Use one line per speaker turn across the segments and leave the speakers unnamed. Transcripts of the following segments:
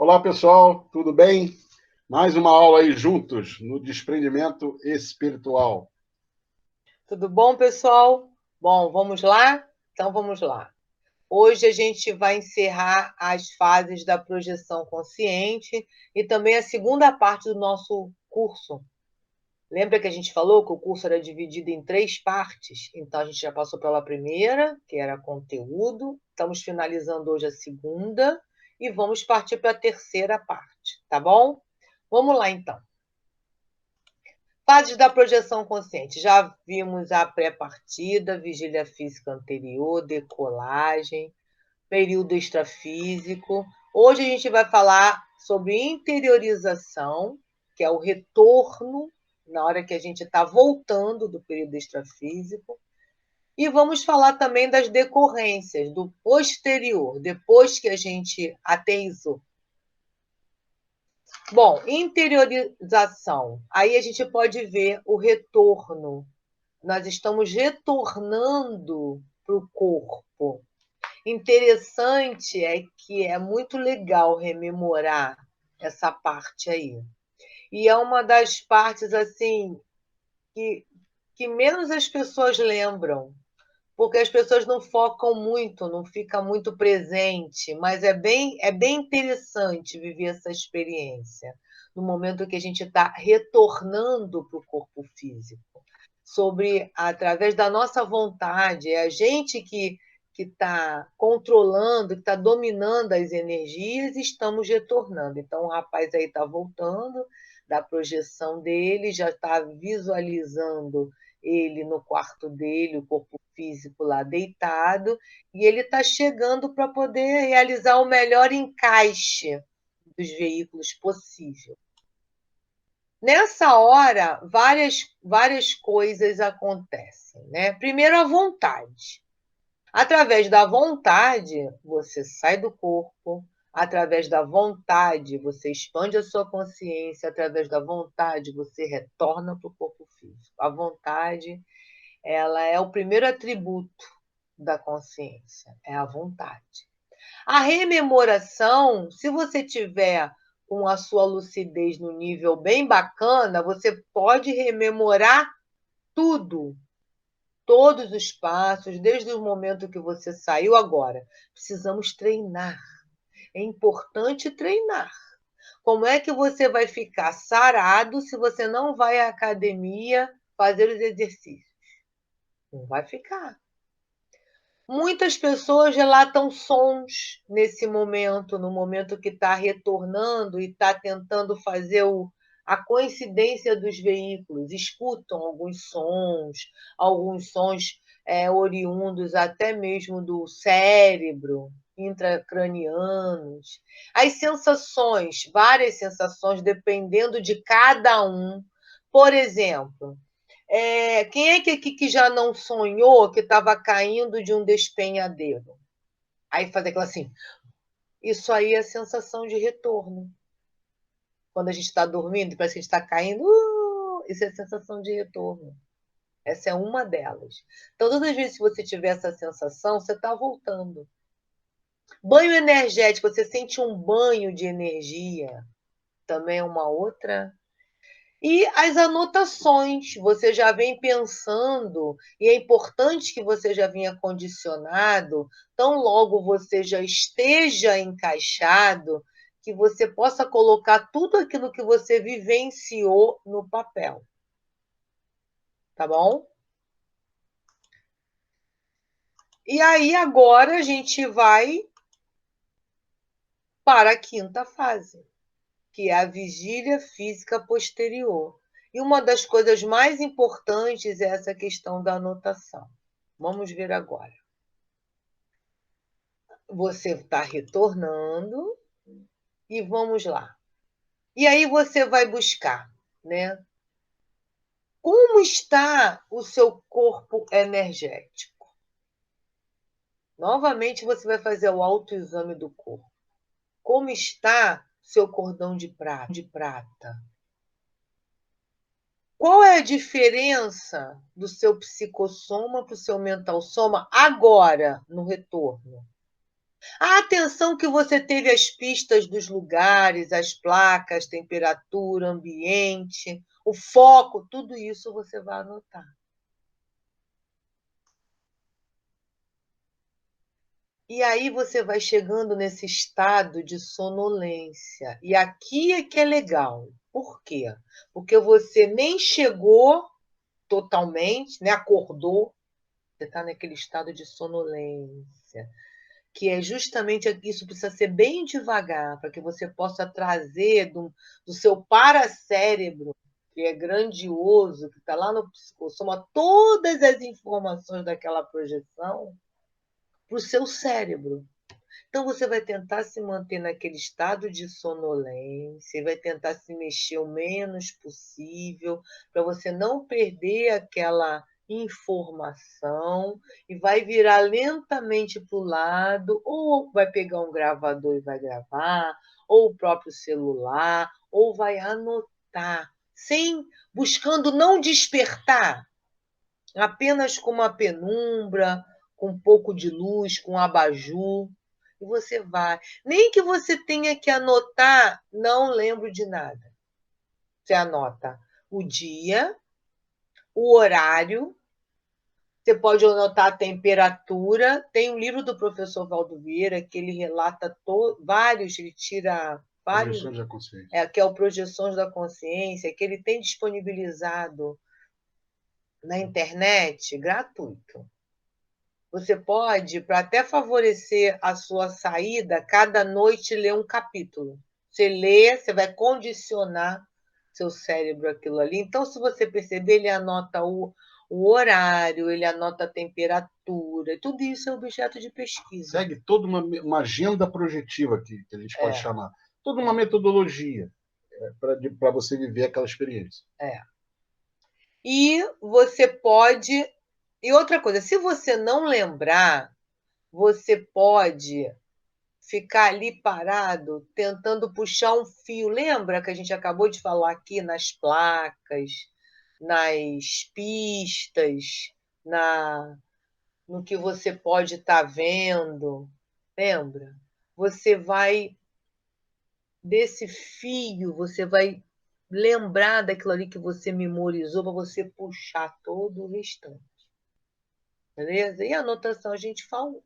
Olá, pessoal, tudo bem? Mais uma aula aí juntos no desprendimento espiritual.
Tudo bom, pessoal? Bom, vamos lá? Então vamos lá. Hoje a gente vai encerrar as fases da projeção consciente e também a segunda parte do nosso curso. Lembra que a gente falou que o curso era dividido em 3 partes? Então a gente já passou pela primeira, que era conteúdo, estamos finalizando hoje a segunda e vamos partir para a terceira parte, tá bom? Vamos lá então. Fases da projeção consciente. Já vimos a pré-partida, vigília física anterior, decolagem, período extrafísico. Hoje a gente vai falar sobre interiorização, que é o retorno na hora que a gente está voltando do período extrafísico. E vamos falar também das decorrências, do posterior, depois que a gente ateizou. Bom, interiorização. Aí a gente pode ver o retorno. Nós estamos retornando para o corpo. Interessante é que é muito legal rememorar essa parte aí. E é uma das partes assim que menos as pessoas lembram, porque as pessoas não focam muito, não fica muito presente, mas é bem interessante viver essa experiência no momento que a gente está retornando para o corpo físico, sobre através da nossa vontade, é a gente que está controlando, que está dominando as energias e estamos retornando. Então, o rapaz aí está voltando da projeção dele, já está visualizando ele no quarto dele, o corpo físico lá deitado, e ele está chegando para poder realizar o melhor encaixe dos veículos possível. Nessa hora, várias coisas acontecem, né? Primeiro, a vontade. Através da vontade, você sai do corpo, através da vontade, você expande a sua consciência, através da vontade, você retorna para o corpo físico. A vontade, ela é o primeiro atributo da consciência, é a vontade. A rememoração, se você tiver com a sua lucidez no nível bem bacana, você pode rememorar tudo, todos os passos, desde o momento que você saiu agora. Precisamos treinar. É importante treinar. Como é que você vai ficar sarado se você não vai à academia fazer os exercícios? Não vai ficar. Muitas pessoas relatam sons nesse momento, no momento que está retornando e está tentando fazer a coincidência dos veículos. Escutam alguns sons oriundos até mesmo do cérebro, intracranianos. As sensações, várias sensações, dependendo de cada um. Por exemplo, quem é que aqui que já não sonhou que estava caindo de um despenhadeiro? Aí faz aquilo assim. Isso aí é sensação de retorno. Quando a gente está dormindo, parece que a gente está caindo. Isso é sensação de retorno. Essa é uma delas. Então, todas as vezes que você tiver essa sensação, você está voltando. Banho energético, você sente um banho de energia. Também é uma outra. E as anotações, você já vem pensando, e é importante que você já venha condicionado, tão logo você já esteja encaixado, que você possa colocar tudo aquilo que você vivenciou no papel. Tá bom? E aí, agora a gente vai para a quinta fase, que é a vigília física posterior. E uma das coisas mais importantes é essa questão da anotação. Vamos ver agora. Você está retornando e vamos lá. E aí você vai buscar, né? Como está o seu corpo energético? Novamente você vai fazer o autoexame do corpo. Como está seu cordão de prata? Qual é a diferença do seu psicossoma para o seu mental soma agora, no retorno? A atenção que você teve às pistas dos lugares, às placas, temperatura, ambiente, o foco, tudo isso você vai anotar. E aí você vai chegando nesse estado de sonolência. E aqui é que é legal. Por quê? Porque você nem chegou totalmente, né? Acordou, você está naquele estado de sonolência, que é justamente isso, precisa ser bem devagar, para que você possa trazer do seu paracérebro, que é grandioso, que está lá no psicossoma, todas as informações daquela projeção para o seu cérebro. Então, você vai tentar se manter naquele estado de sonolência, vai tentar se mexer o menos possível, para você não perder aquela informação, e vai virar lentamente para o lado, ou vai pegar um gravador e vai gravar, ou o próprio celular, ou vai anotar, sem buscando não despertar, apenas com uma penumbra, com um pouco de luz, com um abajur, e você vai. Nem que você tenha que anotar, não lembro de nada. Você anota o dia, o horário, você pode anotar a temperatura. Tem um livro do professor Valdo Vieira que ele relata vários, ele tira vários,
Projeções da consciência.
que é o Projeções da Consciência, que ele tem disponibilizado na internet, gratuito. Você pode, para até favorecer a sua saída, cada noite ler um capítulo. Você lê, você vai condicionar seu cérebro aquilo ali. Então, se você perceber, ele anota o horário, ele anota a temperatura, tudo isso é objeto de pesquisa.
Segue toda uma agenda projetiva que a gente pode chamar. Toda uma metodologia para você viver aquela experiência.
E você pode. E outra coisa, se você não lembrar, você pode ficar ali parado, tentando puxar um fio. Lembra que a gente acabou de falar aqui nas placas, nas pistas, no que você pode estar vendo? Lembra? Você vai, desse fio, você vai lembrar daquilo ali que você memorizou para você puxar todo o restante. Beleza? E a anotação a gente falou.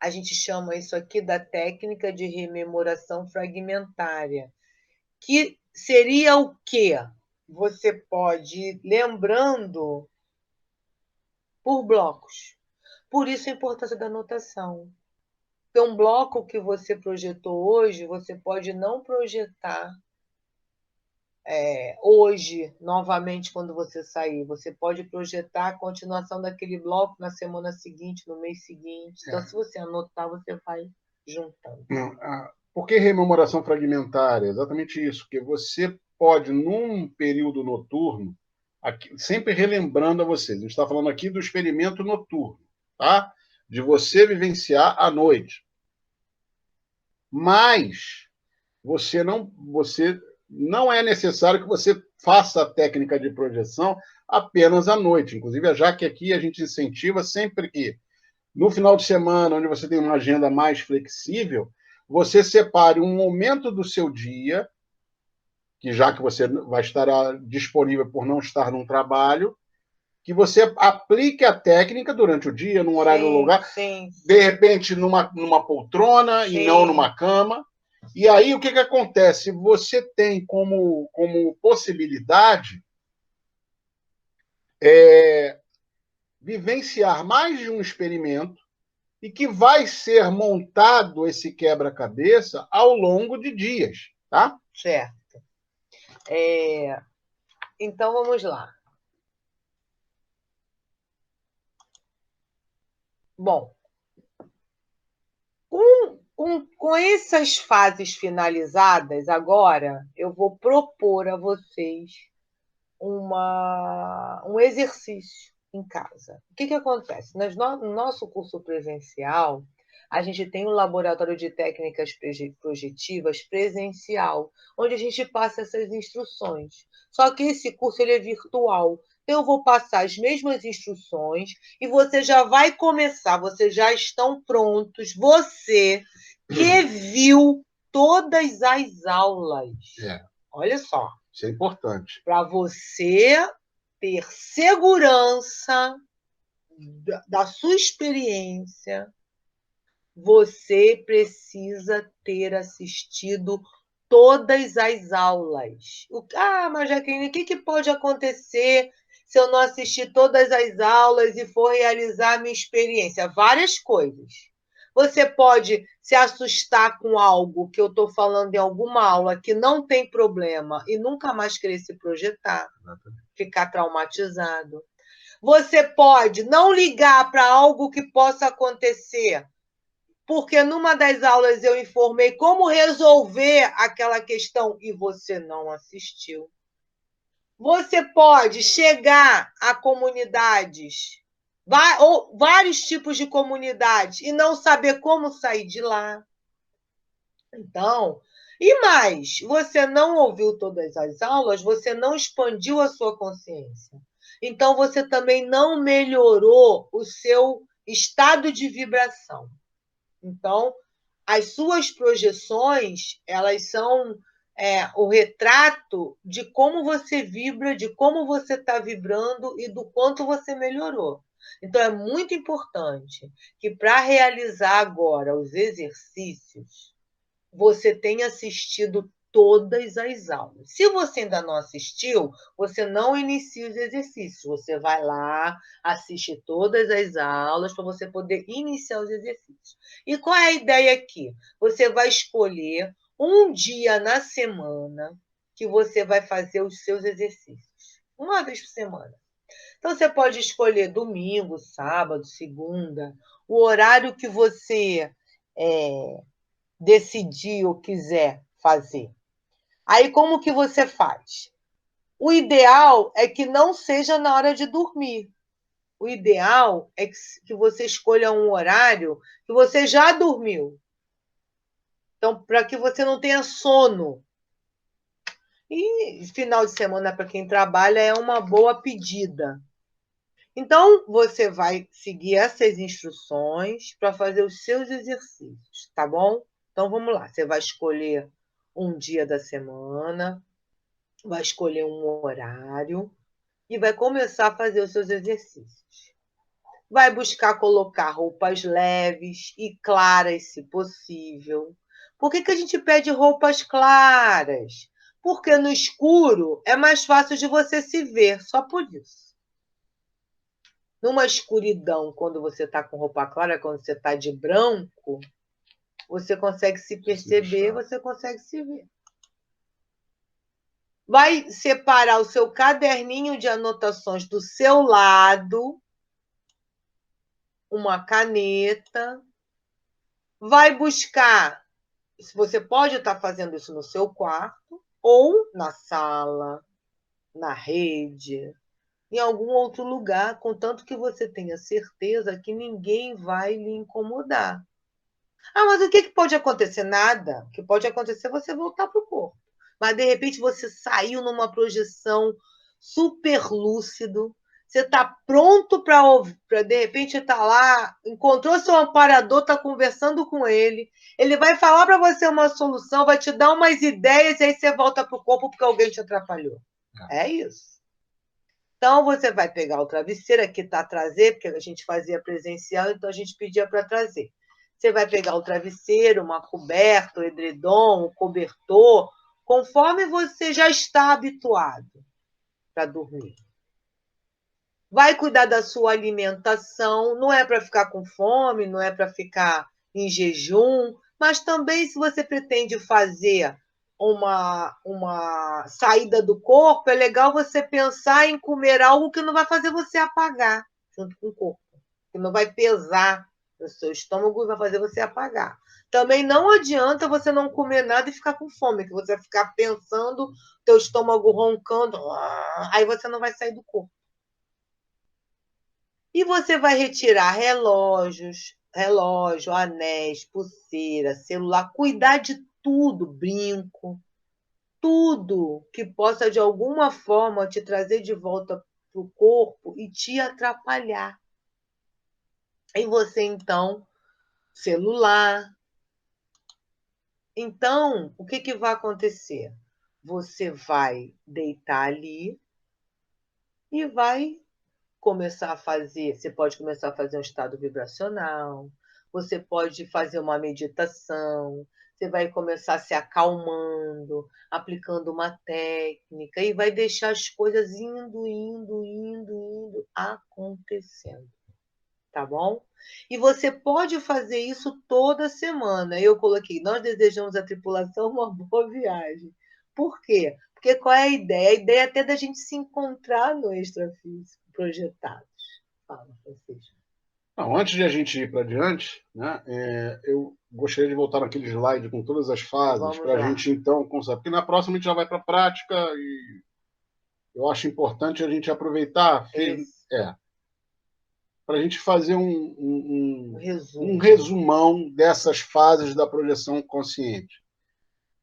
A gente chama isso aqui da técnica de rememoração fragmentária, que seria o quê? Você pode ir lembrando por blocos. Por isso a importância da anotação. Porque um bloco que você projetou hoje, você pode não projetar hoje, novamente, quando você sair. Você pode projetar a continuação daquele bloco na semana seguinte, no mês seguinte. Então, se você anotar, você vai juntando.
Por que rememoração fragmentária? Exatamente isso, que você pode, num período noturno, aqui, sempre relembrando a vocês, a gente está falando aqui do experimento noturno, tá? De você vivenciar à noite. Mas você não é necessário que você faça a técnica de projeção apenas à noite. Inclusive, já que aqui a gente incentiva sempre que, no final de semana, onde você tem uma agenda mais flexível, você separe um momento do seu dia, que já que você vai estar disponível por não estar num trabalho, que você aplique a técnica durante o dia, num horário, num lugar, de repente numa poltrona e não numa cama. E aí o que acontece? Você tem como possibilidade vivenciar mais de um experimento e que vai ser montado esse quebra-cabeça ao longo de dias, tá?
Certo. Então, vamos lá. Bom, com essas fases finalizadas, agora eu vou propor a vocês um exercício em casa. O que acontece? No nosso curso presencial, a gente tem um laboratório de técnicas projetivas presencial, onde a gente passa essas instruções. Só que esse curso ele é virtual. eu vou passar as mesmas instruções e você já vai começar, vocês já estão prontos, você que viu todas as aulas. Olha só.
Isso é importante.
Para você ter segurança da sua experiência, você precisa ter assistido todas as aulas. Mas Jaqueline, o que pode acontecer se eu não assistir todas as aulas e for realizar a minha experiência? Várias coisas. Você pode se assustar com algo que eu estou falando em alguma aula que não tem problema e nunca mais querer se projetar, ficar traumatizado. Você pode não ligar para algo que possa acontecer, porque numa das aulas eu informei como resolver aquela questão e você não assistiu. Você pode chegar a comunidades, ou vários tipos de comunidades, e não saber como sair de lá. Então, e mais, você não ouviu todas as aulas, você não expandiu a sua consciência. Então, você também não melhorou o seu estado de vibração. Então, as suas projeções, elas são o retrato de como você vibra, de como você está vibrando e do quanto você melhorou. Então, é muito importante que, para realizar agora os exercícios, você tenha assistido todas as aulas. Se você ainda não assistiu, você não inicia os exercícios. Você vai lá, assiste todas as aulas para você poder iniciar os exercícios. E qual é a ideia aqui? Você vai escolher um dia na semana que você vai fazer os seus exercícios. Uma vez por semana. Então, você pode escolher domingo, sábado, segunda, o horário que você decidir ou quiser fazer. Aí, como que você faz? O ideal é que não seja na hora de dormir. O ideal é que você escolha um horário que você já dormiu. Então, para que você não tenha sono. E final de semana, para quem trabalha, é uma boa pedida. Então, você vai seguir essas instruções para fazer os seus exercícios, tá bom? Então, vamos lá. Você vai escolher um dia da semana, vai escolher um horário e vai começar a fazer os seus exercícios. Vai buscar colocar roupas leves e claras, se possível. Por que a gente pede roupas claras? Porque no escuro é mais fácil de você se ver, só por isso. Numa escuridão, quando você está com roupa clara, quando você está de branco, você consegue se perceber, você consegue se ver. Vai separar o seu caderninho de anotações do seu lado, uma caneta, vai buscar, você pode estar fazendo isso no seu quarto, ou na sala, na rede, em algum outro lugar, contanto que você tenha certeza que ninguém vai lhe incomodar. Mas o que pode acontecer? Nada. O que pode acontecer é você voltar para o corpo. Mas, de repente, você saiu numa projeção super lúcido, você está pronto para, de repente, estar lá, encontrou seu amparador, está conversando com ele, ele vai falar para você uma solução, vai te dar umas ideias, e aí você volta para o corpo porque alguém te atrapalhou. É isso. Então, você vai pegar o travesseiro, aqui está a trazer, porque a gente fazia presencial, então a gente pedia para trazer. Você vai pegar o travesseiro, uma coberta, o edredom, o cobertor, conforme você já está habituado para dormir. Vai cuidar da sua alimentação, não é para ficar com fome, não é para ficar em jejum, mas também se você pretende fazer uma saída do corpo, é legal você pensar em comer algo que não vai fazer você apagar junto com o corpo, que não vai pesar no seu estômago e vai fazer você apagar. Também não adianta você não comer nada e ficar com fome, que você vai ficar pensando, teu estômago roncando, aí você não vai sair do corpo. E você vai retirar relógio, anéis, pulseira, celular, cuidar de tudo, brinco, tudo que possa de alguma forma te trazer de volta para o corpo e te atrapalhar. E você, então, celular. Então, o que vai acontecer? Você vai deitar ali e vai começar a fazer. Você pode começar a fazer um estado vibracional, você pode fazer uma meditação, você vai começar se acalmando, aplicando uma técnica e vai deixar as coisas indo, acontecendo. Tá bom? E você pode fazer isso toda semana. Eu coloquei, nós desejamos à tripulação uma boa viagem. Por quê? Porque qual é a ideia? A ideia é até da gente se encontrar no extrafísico, projetados. Fala, Francisco.
Não, antes de a gente ir para adiante, né, eu gostaria de voltar naquele slide com todas as fases, para a gente então constatar. Porque na próxima a gente já vai para a prática e eu acho importante a gente aproveitar. Para a gente fazer um resumão dessas fases da projeção consciente.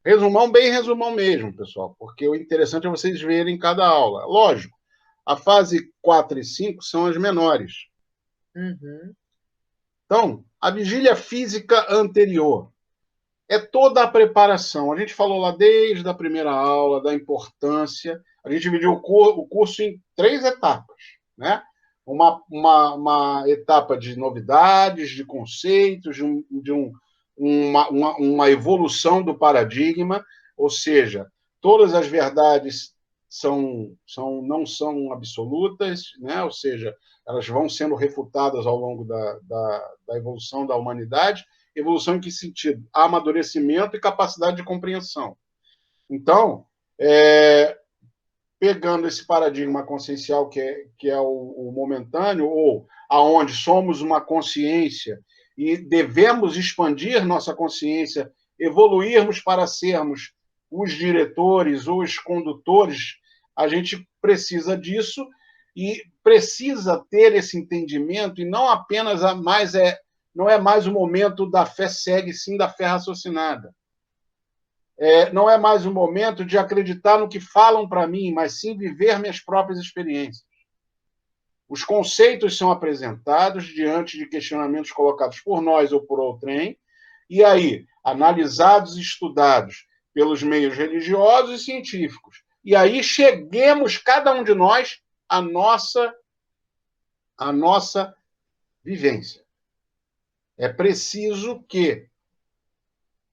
Resumão, bem resumão mesmo, pessoal, porque o interessante é vocês verem cada aula. Lógico, a fase 4 e 5 são as menores.
Uhum.
Então, a vigília física anterior é toda a preparação. A gente falou lá desde a primeira aula da importância. A gente dividiu o curso em 3 etapas, né? Uma etapa de novidades, de conceitos, uma evolução do paradigma, ou seja, todas as verdades não são absolutas, né? Ou seja, elas vão sendo refutadas ao longo da evolução da humanidade. Evolução em que sentido? Amadurecimento e capacidade de compreensão. Então, pegando esse paradigma consciencial que é o momentâneo, ou aonde somos uma consciência e devemos expandir nossa consciência, evoluirmos para sermos os diretores ou os condutores, a gente precisa disso e precisa ter esse entendimento e não apenas não é mais o momento da fé cega, e sim da fé raciocinada. Não é mais o momento de acreditar no que falam para mim, mas sim viver minhas próprias experiências. Os conceitos são apresentados diante de questionamentos colocados por nós ou por outrem, e aí, analisados e estudados pelos meios religiosos e científicos. E aí cheguemos, cada um de nós, à nossa vivência. É preciso que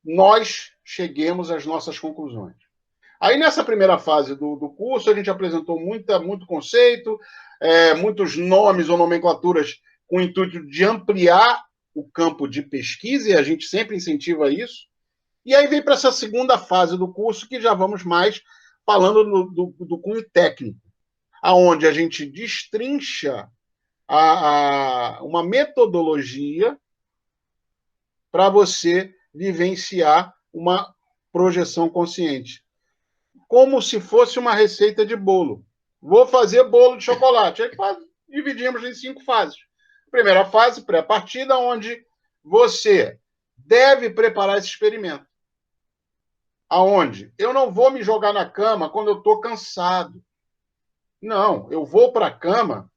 nós cheguemos às nossas conclusões. Aí, nessa primeira fase do curso, a gente apresentou muito conceito, muitos nomes ou nomenclaturas com o intuito de ampliar o campo de pesquisa, e a gente sempre incentiva isso. E aí vem para essa segunda fase do curso, que já vamos mais falando do cunho técnico, aonde a gente destrincha uma metodologia para você vivenciar uma projeção consciente. Como se fosse uma receita de bolo. Vou fazer bolo de chocolate. Aí dividimos em 5 fases. Primeira fase, pré-partida, onde você deve preparar esse experimento. Aonde? Eu não vou me jogar na cama quando eu estou cansado. Não, eu vou para a cama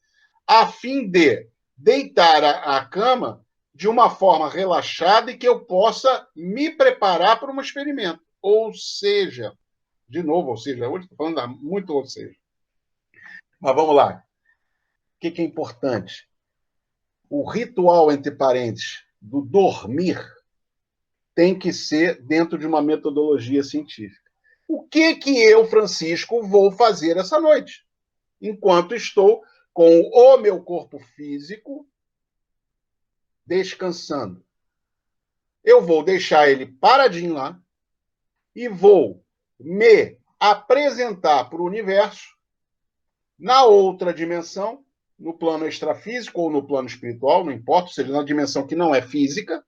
a fim de deitar a cama de uma forma relaxada e que eu possa me preparar para um experimento. Ou seja, hoje estou falando muito ou seja. Mas vamos lá. O que é importante? O ritual, entre parênteses, do dormir tem que ser dentro de uma metodologia científica. O que eu, Francisco, vou fazer essa noite? Enquanto estou com o meu corpo físico descansando. Eu vou deixar ele paradinho lá e vou me apresentar para o universo na outra dimensão, no plano extrafísico ou no plano espiritual, não importa, ou seja, na dimensão que não é física,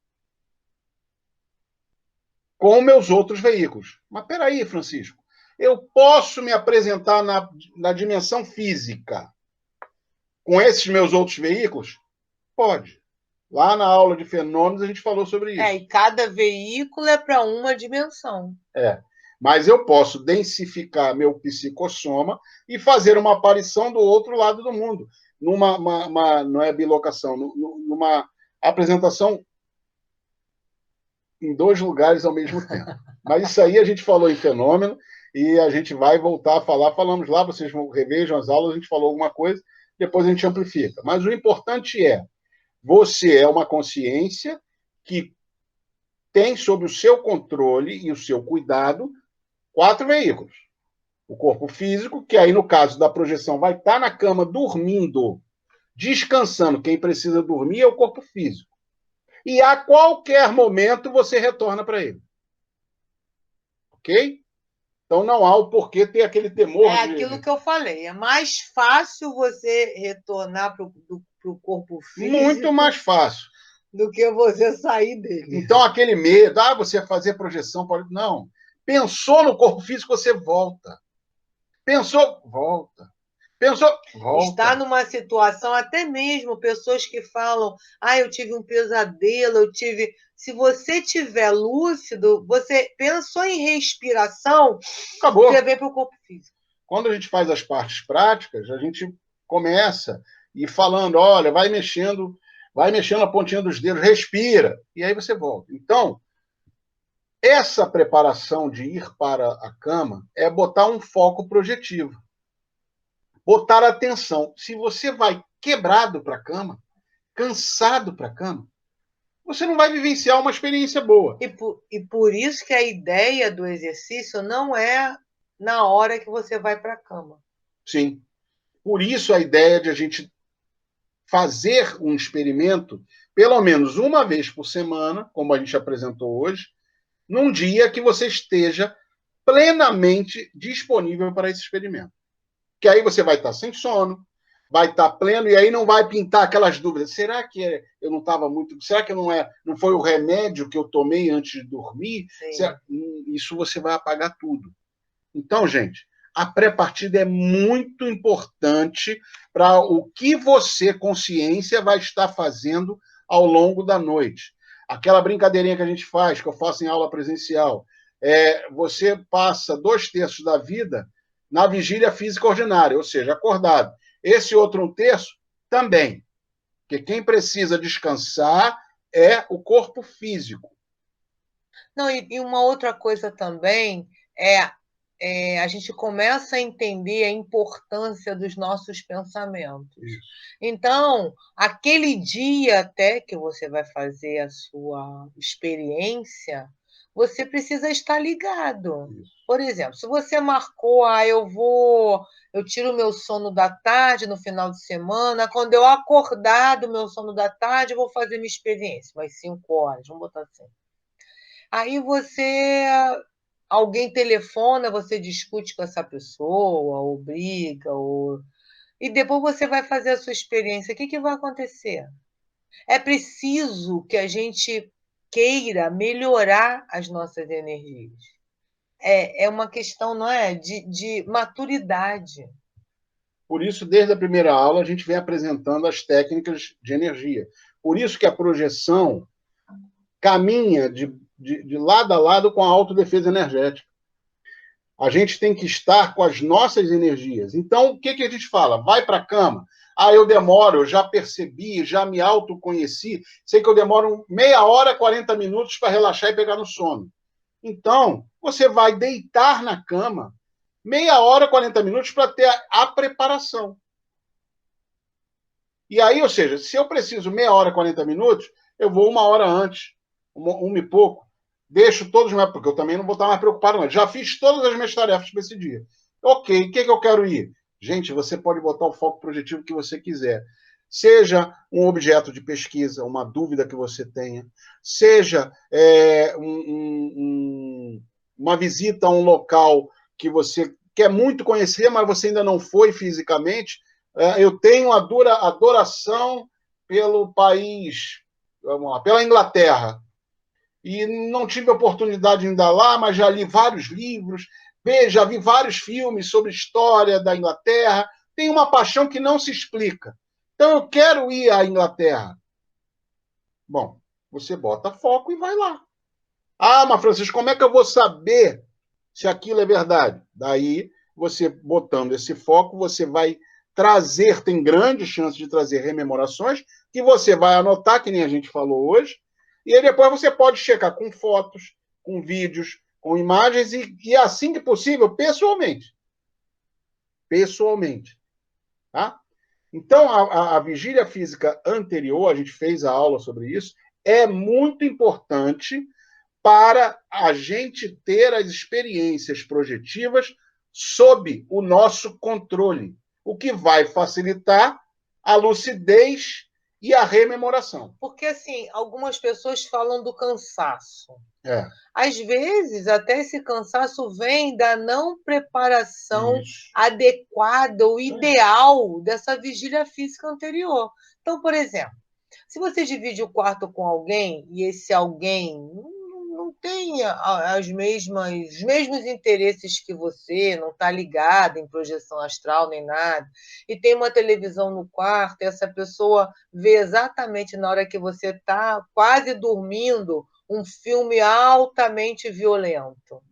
com meus outros veículos. Mas peraí, Francisco, eu posso me apresentar na dimensão física com esses meus outros veículos? Pode. Lá na aula de fenômenos a gente falou sobre isso.
E cada veículo é para uma dimensão.
Mas eu posso densificar meu psicossoma e fazer uma aparição do outro lado do mundo, não é bilocação, numa apresentação em dois lugares ao mesmo tempo. Mas isso aí a gente falou em fenômeno e a gente vai voltar a falar. Falamos lá, vocês revejam as aulas, a gente falou alguma coisa, depois a gente amplifica. Mas o importante é, você é uma consciência que tem sob o seu controle e o seu cuidado 4 veículos. O corpo físico, que aí no caso da projeção vai estar na cama dormindo, descansando. Quem precisa dormir é o corpo físico. E a qualquer momento você retorna para ele. Ok? Então não há o porquê ter aquele temor.
É aquilo que eu falei. É mais fácil você retornar para o corpo físico.
Muito mais fácil.
Do que você sair dele.
Então aquele medo, você fazer projeção, pode. Não. Pensou no corpo físico, você volta. Pensou, volta. Pensou, volta.
Está numa situação, até mesmo pessoas que falam, eu tive um pesadelo, eu tive. Se você tiver lúcido, você pensou em respiração,
acabou.
Você vem para o corpo físico.
Quando a gente faz as partes práticas, a gente começa e falando, olha, vai mexendo a pontinha dos dedos, respira, e aí você volta. Então, essa preparação de ir para a cama é botar um foco projetivo. Botar atenção. Se você vai quebrado para a cama, cansado para a cama, você não vai vivenciar uma experiência boa.
E por isso que a ideia do exercício não é na hora que você vai para a cama.
Sim. Por isso a ideia de a gente fazer um experimento, pelo menos uma vez por semana, como a gente apresentou hoje, num dia que você esteja plenamente disponível para esse experimento. Que aí você vai estar sem sono, vai estar pleno, e aí não vai pintar aquelas dúvidas. Será que eu não estava muito... Será que não foi o remédio que eu tomei antes de dormir? Isso você vai apagar tudo. Então, gente, a pré-partida é muito importante para o que você, consciência, vai estar fazendo ao longo da noite. Aquela brincadeirinha que a gente faz, que eu faço em aula presencial, você passa 2/3 da vida na vigília física ordinária, ou seja, acordado. Esse outro 1/3 também. Porque quem precisa descansar é o corpo físico.
Não, e uma outra coisa também a gente começa a entender a importância dos nossos pensamentos.
Isso.
Então, aquele dia até que você vai fazer a sua experiência, você precisa estar ligado.
Isso.
Por exemplo, se você marcou, eu tiro o meu sono da tarde no final de semana, quando eu acordar do meu sono da tarde, eu vou fazer minha experiência, umas 5 horas, vamos botar assim. Aí alguém telefona, você discute com essa pessoa, ou briga, e depois você vai fazer a sua experiência. O que vai acontecer? É preciso que a gente queira melhorar as nossas energias. É uma questão, não é? De maturidade.
Por isso, desde a primeira aula, a gente vem apresentando as técnicas de energia. Por isso que a projeção caminha de lado a lado com a autodefesa energética. A gente tem que estar com as nossas energias. Então, o que a gente fala? Vai para a cama. Eu demoro, eu já percebi, já me autoconheci, sei que eu demoro meia hora, 40 minutos para relaxar e pegar no sono. Então, você vai deitar na cama meia hora, 40 minutos para ter a preparação. E aí, ou seja, se eu preciso meia hora, 40 minutos, eu vou uma hora antes, uma e pouco, deixo todos, porque eu também não vou estar mais preocupado, não. Já fiz todas as minhas tarefas para esse dia. Ok, o que eu quero ir? Gente, você pode botar o foco projetivo que você quiser. Seja um objeto de pesquisa, uma dúvida que você tenha, seja uma visita a um local que você quer muito conhecer, mas você ainda não foi fisicamente. Eu tenho adoração pelo país, vamos lá, pela Inglaterra. E não tive oportunidade de ir lá, mas já li vários livros, já vi vários filmes sobre história da Inglaterra. Tem uma paixão que não se explica. Então, eu quero ir à Inglaterra. Bom, você bota foco e vai lá. Mas Francisco, como é que eu vou saber se aquilo é verdade. Daí, você botando esse foco, você vai trazer, tem grande chance de trazer rememorações, que você vai anotar, que nem a gente falou hoje, e aí depois você pode checar com fotos, com vídeos, com imagens, e assim que possível, pessoalmente. Pessoalmente. Tá? Então, a vigília física anterior, a gente fez a aula sobre isso, é muito importante para a gente ter as experiências projetivas sob o nosso controle, o que vai facilitar a lucidez e a rememoração.
Porque, assim, algumas pessoas falam do cansaço.
É.
Às vezes, até esse cansaço vem da não preparação adequada ou ideal dessa vigília física anterior. Então, por exemplo, se você divide o quarto com alguém e esse alguém não tem os mesmos interesses que você, não está ligado em projeção astral nem nada, e tem uma televisão no quarto, e essa pessoa vê exatamente na hora que você está quase dormindo um filme altamente violento.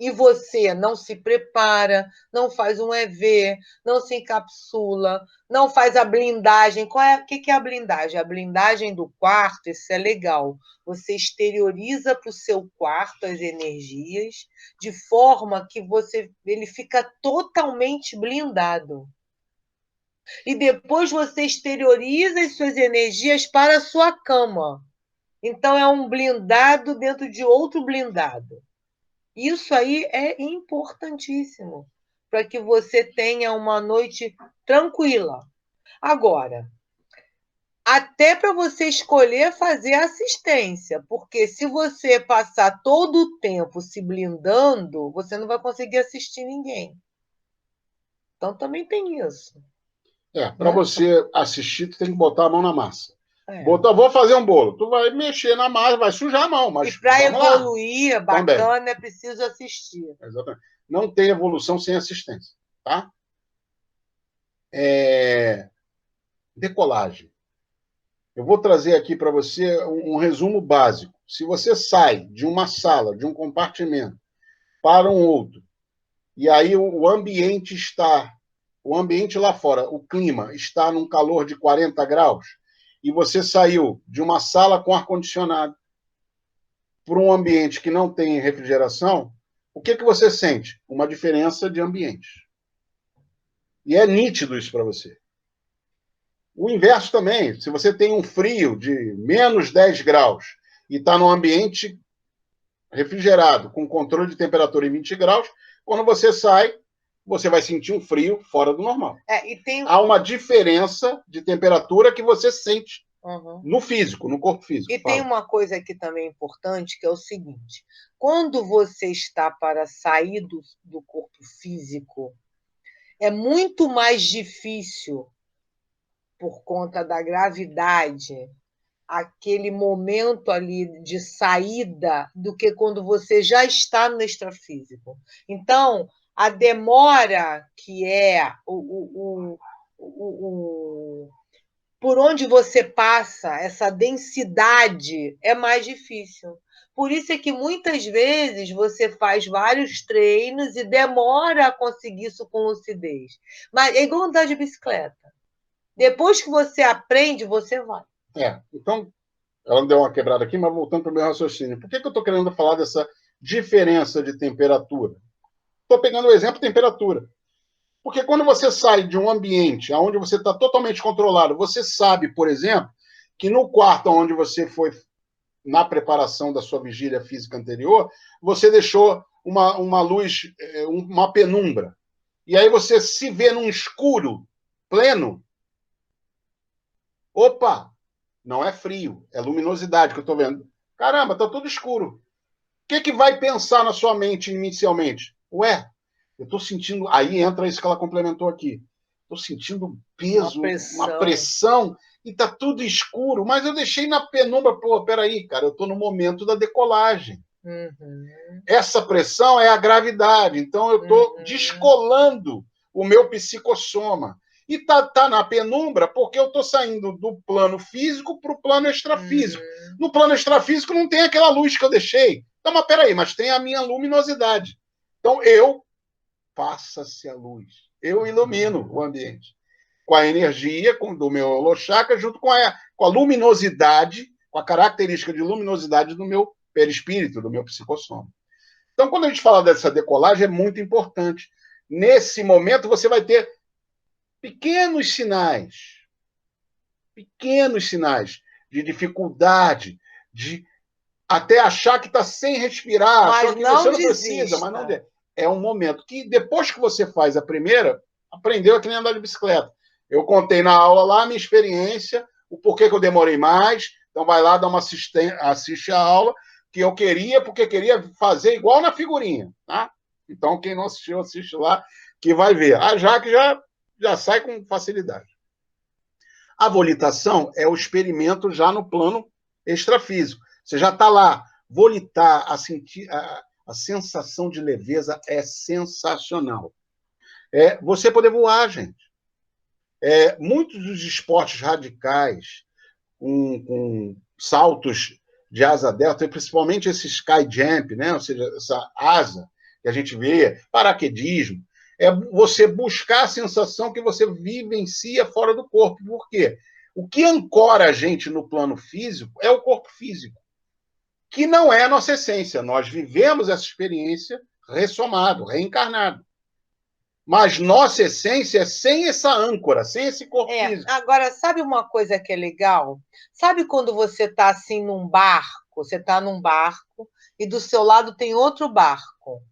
E você não se prepara, não faz um EV, não se encapsula, não faz a blindagem. O que é a blindagem? A blindagem do quarto, isso é legal. Você exterioriza para o seu quarto as energias de forma que ele fica totalmente blindado. E depois você exterioriza as suas energias para a sua cama. Então, é um blindado dentro de outro blindado. Isso aí é importantíssimo para que você tenha uma noite tranquila. Agora, até para você escolher fazer assistência, porque se você passar todo o tempo se blindando, você não vai conseguir assistir ninguém. Então, também tem isso.
Para você assistir, tu tem que botar a mão na massa.
É.
Vou fazer um bolo. Tu vai mexer na massa, vai sujar a mão. Mas
e para evoluir, bacana, também. É preciso assistir.
Exatamente. Não tem evolução sem assistência. Tá? Decolagem. Eu vou trazer aqui para você um resumo básico. Se você sai de uma sala, de um compartimento, para um outro, e aí o ambiente lá fora, o clima está num calor de 40 graus, e você saiu de uma sala com ar-condicionado para um ambiente que não tem refrigeração, o que você sente? Uma diferença de ambiente. E é nítido isso para você. O inverso também, se você tem um frio de menos 10 graus e está num ambiente refrigerado, com controle de temperatura em 20 graus, quando você sai, você vai sentir um frio fora do normal. Há uma diferença de temperatura que você sente no físico, no corpo físico.
E tem uma coisa aqui também importante, que é o seguinte: quando você está para sair do corpo físico, é muito mais difícil, por conta da gravidade, aquele momento ali de saída, do que quando você já está no extrafísico. Então, a demora que é por onde você passa, essa densidade, é mais difícil. Por isso é que muitas vezes você faz vários treinos e demora a conseguir isso com lucidez. Mas é igual andar de bicicleta. Depois que você aprende, você vai.
Então, ela deu uma quebrada aqui, mas voltando para o meu raciocínio. Por que eu estou querendo falar dessa diferença de temperatura? Estou pegando o exemplo de temperatura. Porque quando você sai de um ambiente onde você está totalmente controlado, você sabe, por exemplo, que no quarto onde você foi na preparação da sua vigília física anterior, você deixou uma luz, uma penumbra. E aí você se vê num escuro pleno. Opa! Não é frio, é luminosidade que eu estou vendo. Caramba, está tudo escuro. O que vai pensar na sua mente inicialmente? Ué, eu estou sentindo... Aí entra isso que ela complementou aqui. Estou sentindo um peso, uma pressão, e está tudo escuro, mas eu deixei na penumbra. Pô, peraí, cara, eu estou no momento da decolagem. Essa pressão é a gravidade, então eu estou descolando o meu psicossoma. E tá na penumbra porque eu estou saindo do plano físico para o plano extrafísico. No plano extrafísico não tem aquela luz que eu deixei. Então, mas peraí, mas tem a minha luminosidade. Então, passa-se a luz. Eu ilumino o ambiente. Com a energia do meu holochakra, junto com a luminosidade, com a característica de luminosidade do meu perispírito, do meu psicossoma. Então, quando a gente fala dessa decolagem, é muito importante. Nesse momento, você vai ter pequenos sinais de dificuldade, de até achar que está sem respirar,
mas
achar que
não
você não
desista.
precisa, mas não dê. É um momento que, depois que você faz a primeira, aprendeu a que nem andar de bicicleta. Eu contei na aula lá a minha experiência, o porquê que eu demorei mais. Então, vai lá, dá uma assiste a aula, que eu queria, porque queria fazer igual na figurinha. Tá? Então, quem não assistiu, assiste lá, que vai ver. A Jaque já sai com facilidade. A volitação é o experimento já no plano extrafísico. Você já está lá. Volitar, a sensação de leveza é sensacional. Você poder voar, gente. Muitos dos esportes radicais, com saltos de asa delta, principalmente esse sky jump, né? Ou seja, essa asa que a gente vê, paraquedismo, é você buscar a sensação que você vivencia fora do corpo. Por quê? O que ancora a gente no plano físico é o corpo físico, que não é a nossa essência. Nós vivemos essa experiência ressomado, reencarnado. Mas nossa essência é sem essa âncora, sem esse corpo físico.
Agora, sabe uma coisa que é legal? Sabe quando você está assim num barco, você está num barco e do seu lado tem outro barco.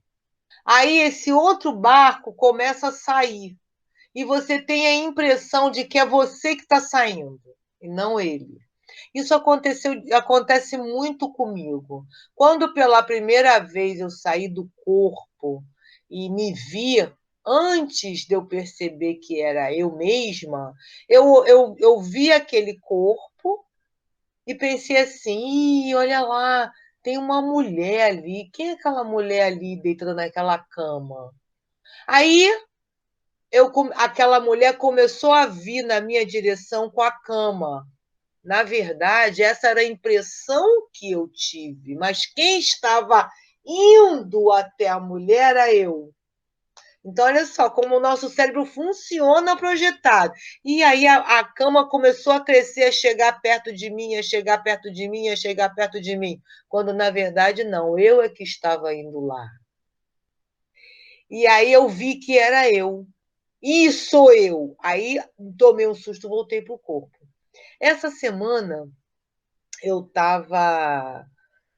Aí esse outro barco começa a sair e você tem a impressão de que é você que está saindo e não ele. Isso acontece muito comigo. Quando pela primeira vez eu saí do corpo e me vi, antes de eu perceber que era eu mesma, eu vi aquele corpo e pensei assim: olha lá, tem uma mulher ali. Quem é aquela mulher ali deitada naquela cama? Aí aquela mulher começou a vir na minha direção com a cama. Na verdade, essa era a impressão que eu tive, mas quem estava indo até a mulher era eu. Então, olha só como o nosso cérebro funciona projetado. E aí a cama começou a crescer, a chegar perto de mim, a chegar perto de mim, a chegar perto de mim. Quando, na verdade, não, eu é que estava indo lá. E aí eu vi que era eu. E sou eu. Aí tomei um susto, voltei para o corpo. Essa semana eu estava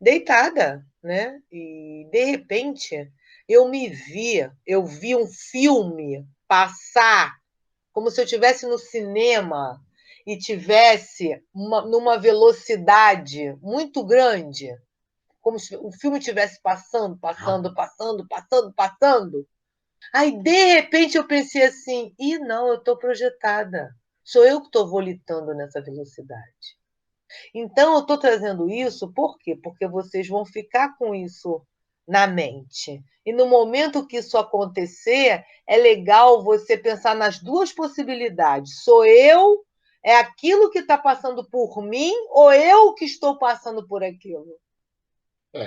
deitada, né? E de repente eu vi um filme passar como se eu estivesse no cinema e tivesse numa velocidade muito grande, como se o filme estivesse passando. Aí, de repente, eu pensei assim, não, eu estou projetada. Sou eu que estou volitando nessa velocidade. Então, eu estou trazendo isso por quê? Porque vocês vão ficar com isso na mente. E no momento que isso acontecer, é legal você pensar nas duas possibilidades. Sou eu, é aquilo que está passando por mim, ou eu que estou passando por aquilo?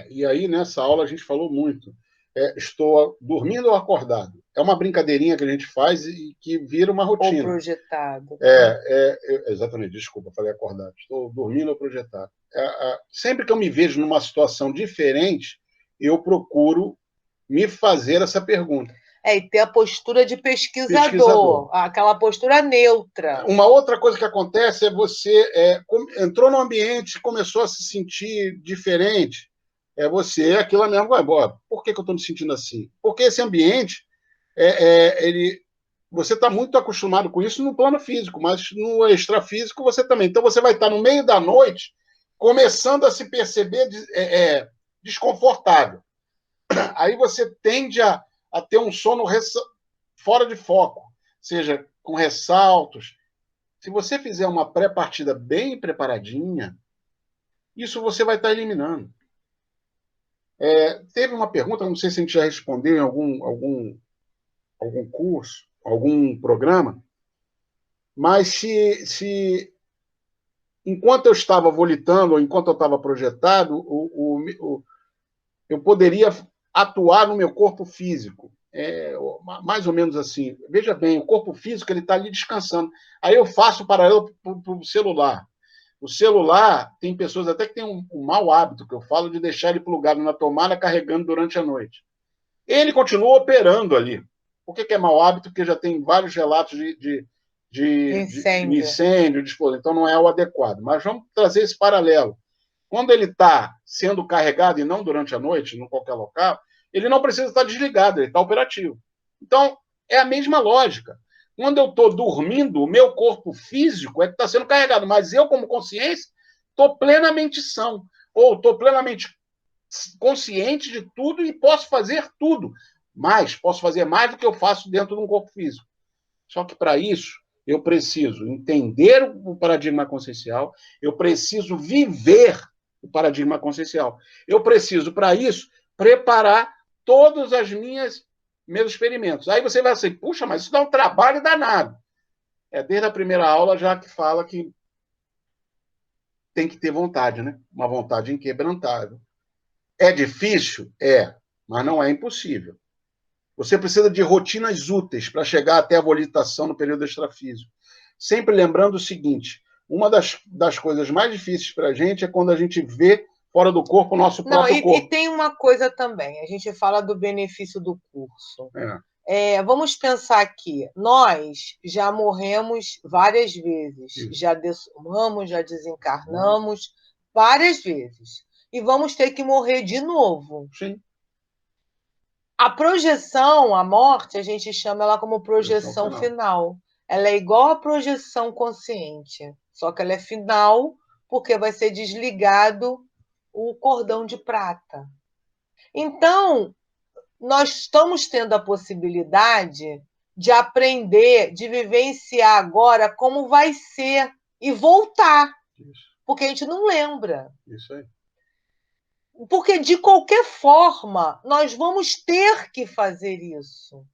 E aí, nessa aula, a gente falou muito. Estou dormindo ou acordado? É uma brincadeirinha que a gente faz e que vira uma rotina.
Ou projetado.
Exatamente, desculpa, falei acordado. Estou dormindo ou projetado. Sempre que eu me vejo numa situação diferente, eu procuro me fazer essa pergunta.
E ter a postura de pesquisador, aquela postura neutra.
Uma outra coisa que acontece é você entrou no ambiente, começou a se sentir diferente. Você, aquilo mesmo, vai embora. Por que eu estou me sentindo assim? Porque esse ambiente, você está muito acostumado com isso no plano físico, mas no extrafísico você também. Então você vai estar no meio da noite, começando a se perceber desconfortável. Aí você tende a ter um sono fora de foco, seja com ressaltos. Se você fizer uma pré-partida bem preparadinha, isso você vai estar eliminando. Teve uma pergunta, não sei se a gente já respondeu em algum curso, algum programa, Mas se enquanto eu estava volitando, ou enquanto eu estava projetado, eu poderia atuar no meu corpo físico. Mais ou menos assim. Veja bem, o corpo físico ele está ali descansando. Aí eu faço paralelo para o celular. O celular, tem pessoas até que têm um mau hábito, que eu falo, de deixar ele plugado na tomada carregando durante a noite. Ele continua operando ali. Por que é mau hábito? Porque já tem vários relatos de
Incêndio.
incêndio, de explosão. Então não é o adequado. Mas vamos trazer esse paralelo. Quando ele está sendo carregado e não durante a noite, em qualquer local, ele não precisa estar desligado, ele está operativo. Então, é a mesma lógica. Quando eu estou dormindo, o meu corpo físico é que está sendo carregado, mas eu, como consciência, estou plenamente são, ou estou plenamente consciente de tudo e posso fazer tudo. Mas posso fazer mais do que eu faço dentro de um corpo físico. Só que para isso, eu preciso entender o paradigma consciencial, eu preciso viver o paradigma consciencial. Eu preciso, para isso, preparar todos os meus experimentos. Aí você vai assim, puxa, mas isso dá um trabalho danado. Desde a primeira aula já que fala que tem que ter vontade, né? Uma vontade inquebrantável. É difícil? Mas não é impossível. Você precisa de rotinas úteis para chegar até a volitação no período extrafísico. Sempre lembrando o seguinte, uma das coisas mais difíceis para a gente é quando a gente vê fora do corpo o nosso próprio corpo.
E tem uma coisa também, a gente fala do benefício do curso. Vamos pensar aqui, nós já morremos várias vezes, já dessomamos, já desencarnamos várias vezes, e vamos ter que morrer de novo.
Sim.
A projeção, a morte, a gente chama ela como projeção final. Ela é igual à projeção consciente, só que ela é final porque vai ser desligado o cordão de prata. Então, nós estamos tendo a possibilidade de aprender, de vivenciar agora como vai ser e voltar.
Isso.
Porque a gente não lembra.
Isso aí.
Porque, de qualquer forma, nós vamos ter que fazer isso.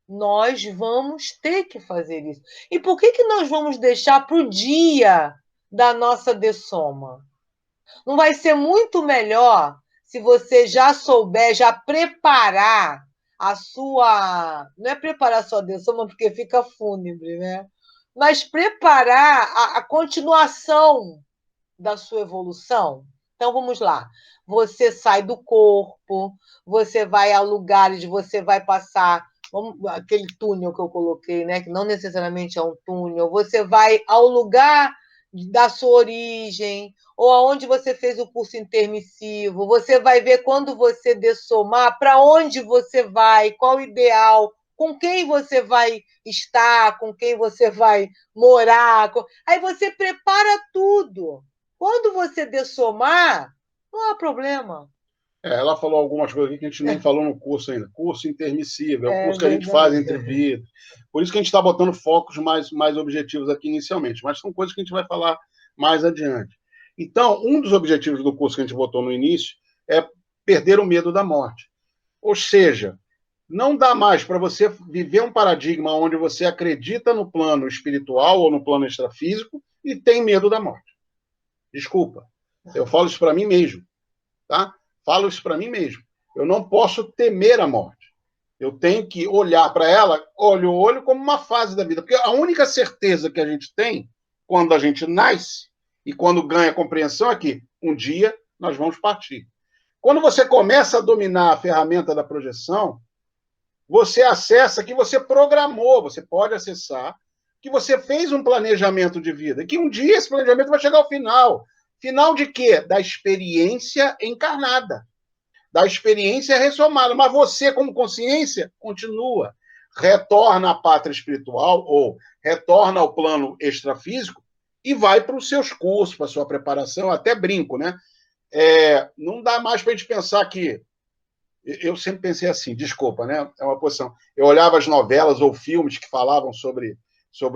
Nós vamos ter que fazer isso. E por que nós vamos deixar para o dia da nossa dessoma? Não vai ser muito melhor se você já souber, já preparar a sua... Não é preparar a sua dessoma porque fica fúnebre, né? Mas preparar a continuação da sua evolução. Então, vamos lá. Você sai do corpo, você vai a lugares, você vai passar aquele túnel que eu coloquei, né? Que não necessariamente é um túnel. Você vai ao lugar da sua origem, ou aonde você fez o curso intermissivo. Você vai ver quando você dessomar, para onde você vai, qual o ideal, com quem você vai estar, com quem você vai morar. Aí você prepara tudo. Quando você dessomar, não há problema.
Ela falou algumas coisas aqui que a gente nem falou no curso ainda. Curso intermissível, é o curso que a gente faz entre vidas. Por isso que a gente está botando focos mais objetivos aqui inicialmente, mas são coisas que a gente vai falar mais adiante. Então, um dos objetivos do curso que a gente botou no início é perder o medo da morte. Ou seja, não dá mais para você viver um paradigma onde você acredita no plano espiritual ou no plano extrafísico e tem medo da morte. Desculpa, eu falo isso para mim mesmo, tá? Falo isso para mim mesmo. Eu não posso temer a morte. Eu tenho que olhar para ela, olho a olho, como uma fase da vida. Porque a única certeza que a gente tem quando a gente nasce e quando ganha compreensão é que um dia nós vamos partir. Quando você começa a dominar a ferramenta da projeção, você acessa que você programou, você pode acessar que você fez um planejamento de vida, e que um dia esse planejamento vai chegar ao final. Final de quê? Da experiência encarnada, da experiência ressomada. Mas você, como consciência, continua. Retorna à pátria espiritual ou retorna ao plano extrafísico e vai para os seus cursos, para a sua preparação. Até brinco, né? Não dá mais para a gente pensar que... Eu sempre pensei assim, desculpa, né? É uma posição. Eu olhava as novelas ou filmes que falavam sobre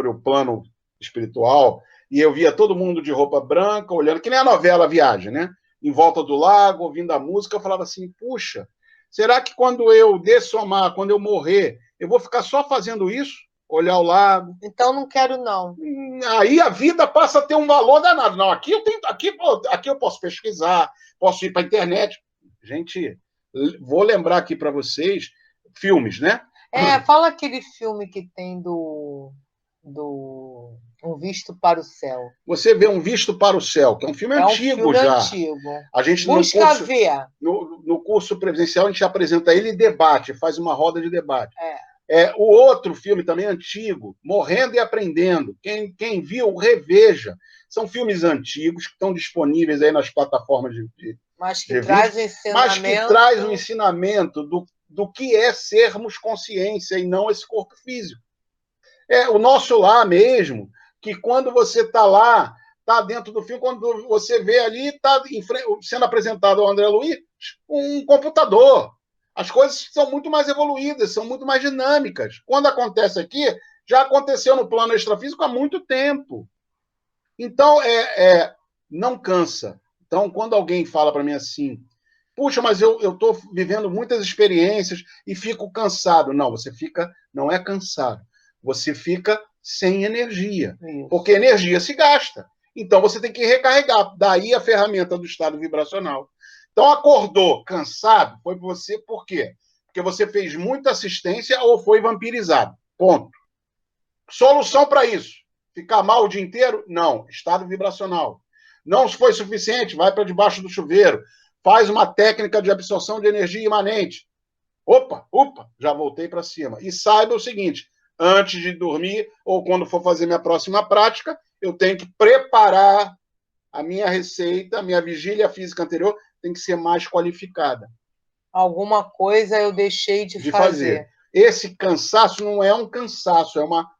o plano espiritual, e eu via todo mundo de roupa branca, olhando, que nem a novela Viagem, né? Em volta do lago, ouvindo a música, eu falava assim, puxa, será que quando eu dessomar, quando eu morrer, eu vou ficar só fazendo isso? olhar o lago.
Então não quero, não.
Aí a vida passa a ter um valor danado. Não, aqui eu tenho, aqui eu posso pesquisar, posso ir para a internet. Gente, vou lembrar aqui para vocês filmes, né?
Fala aquele filme que tem do Um Visto para o Céu.
Você vê Um Visto para o Céu, que é um filme
É um
antigo
filme
já.
antigo.
A gente
Busca ver.
no curso presencial a gente apresenta ele e debate, faz uma roda de debate.
É.
O outro filme também antigo, Morrendo e Aprendendo. Quem viu, reveja. São filmes antigos que estão disponíveis aí nas plataformas
mas que
de
traz
vídeo,
um ensinamento.
mas que traz um ensinamento do que é sermos consciência e não esse corpo físico. O nosso lar mesmo, que quando você está lá, está dentro do filme, quando você vê ali, está sendo apresentado ao André Luiz um computador. As coisas são muito mais evoluídas, são muito mais dinâmicas. Quando acontece aqui, já aconteceu no plano extrafísico há muito tempo. Então, não cansa. Então, quando alguém fala para mim assim, puxa, mas eu estou vivendo muitas experiências e fico cansado. Não, você fica, não é cansado. Você fica sem energia. Isso. Porque energia se gasta. Então, você tem que recarregar. Daí a ferramenta do estado vibracional. Então, acordou cansado, foi você por quê? Porque você fez muita assistência ou foi vampirizado. Ponto. Solução para isso. Ficar mal o dia inteiro? Não. Estado vibracional. Não foi suficiente? Vai para debaixo do chuveiro. Faz uma técnica de absorção de energia imanente. Opa, já voltei para cima. E saiba o seguinte, antes de dormir ou quando for fazer minha próxima prática, eu tenho que preparar a minha receita, a minha vigília física anterior tem que ser mais qualificada.
Alguma coisa eu deixei de fazer.
Esse cansaço não é um cansaço, é uma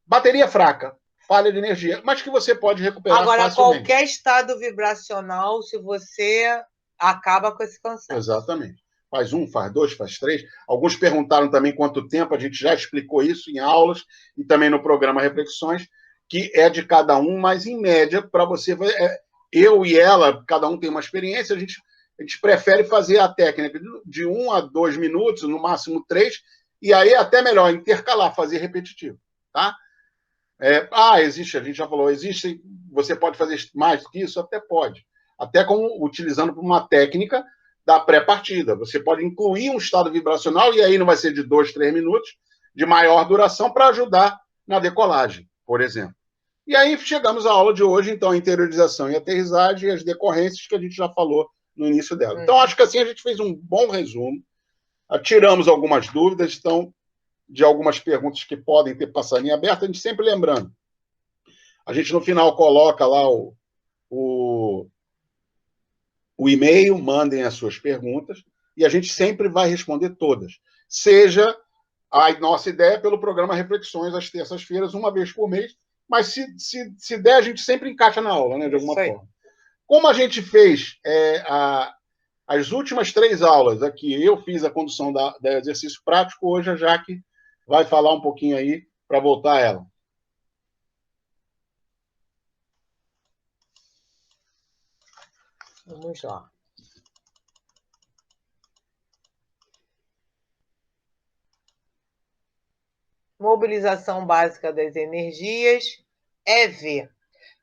bateria fraca, falha de energia, mas que você pode recuperar
agora,
facilmente.
Qualquer estado vibracional, se você acaba com esse cansaço.
Exatamente. Faz 1, faz 2, faz 3. Alguns perguntaram também quanto tempo, a gente já explicou isso em aulas e também no programa Reflexões, que é de cada um, mas em média, para você. Eu e ela, cada um tem uma experiência, a gente prefere fazer a técnica de 1 a 2 minutos, no máximo 3, e aí é até melhor intercalar, fazer repetitivo. Tá? Existe, a gente já falou, existe, você pode fazer mais do que isso? Até pode. Até como utilizando uma técnica da pré-partida. Você pode incluir um estado vibracional, e aí não vai ser de 2, 3 minutos, de maior duração, para ajudar na decolagem, por exemplo. E aí chegamos à aula de hoje, então, a interiorização e aterrissagem e as decorrências que a gente já falou no início dela. Então, acho que assim a gente fez um bom resumo, tiramos algumas dúvidas, então, de algumas perguntas que podem ter passarinho aberto, a gente sempre lembrando. A gente no final coloca lá o e-mail, mandem as suas perguntas, e a gente sempre vai responder todas. Seja a nossa ideia pelo programa Reflexões, às terças-feiras, uma vez por mês, mas se der, a gente sempre encaixa na aula, né, de alguma forma. Como a gente fez as últimas 3 aulas aqui, eu fiz a condução da exercício prático, hoje a Jaque vai falar um pouquinho aí para voltar a ela.
Vamos lá. Mobilização básica das energias é ver.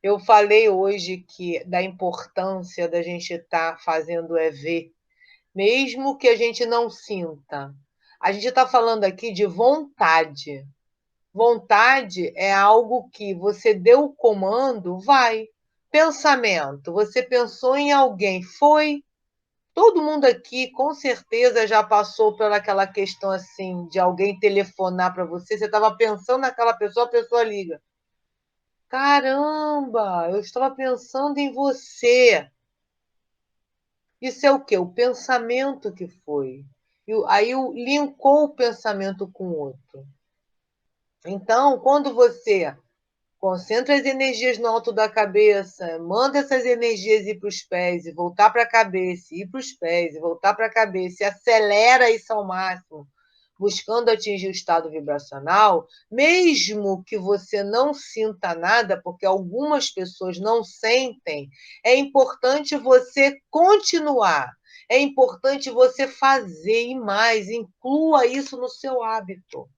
Eu falei hoje da importância da gente estar fazendo EV, mesmo que a gente não sinta. A gente está falando aqui de vontade. Vontade é algo que você deu o comando, vai. Pensamento, você pensou em alguém, foi. Todo mundo aqui, com certeza, já passou pelaquela questão assim, de alguém telefonar para você, você estava pensando naquela pessoa, a pessoa liga. Caramba, eu estava pensando em você. Isso é o quê? O pensamento que foi. Aí linkou o pensamento com o outro. Então, quando você concentra as energias no alto da cabeça, manda essas energias ir para os pés e voltar para a cabeça, ir para os pés e voltar para a cabeça, e acelera isso ao máximo, buscando atingir o estado vibracional, mesmo que você não sinta nada, porque algumas pessoas não sentem, é importante você continuar. É importante você fazer e mais, inclua isso no seu hábito.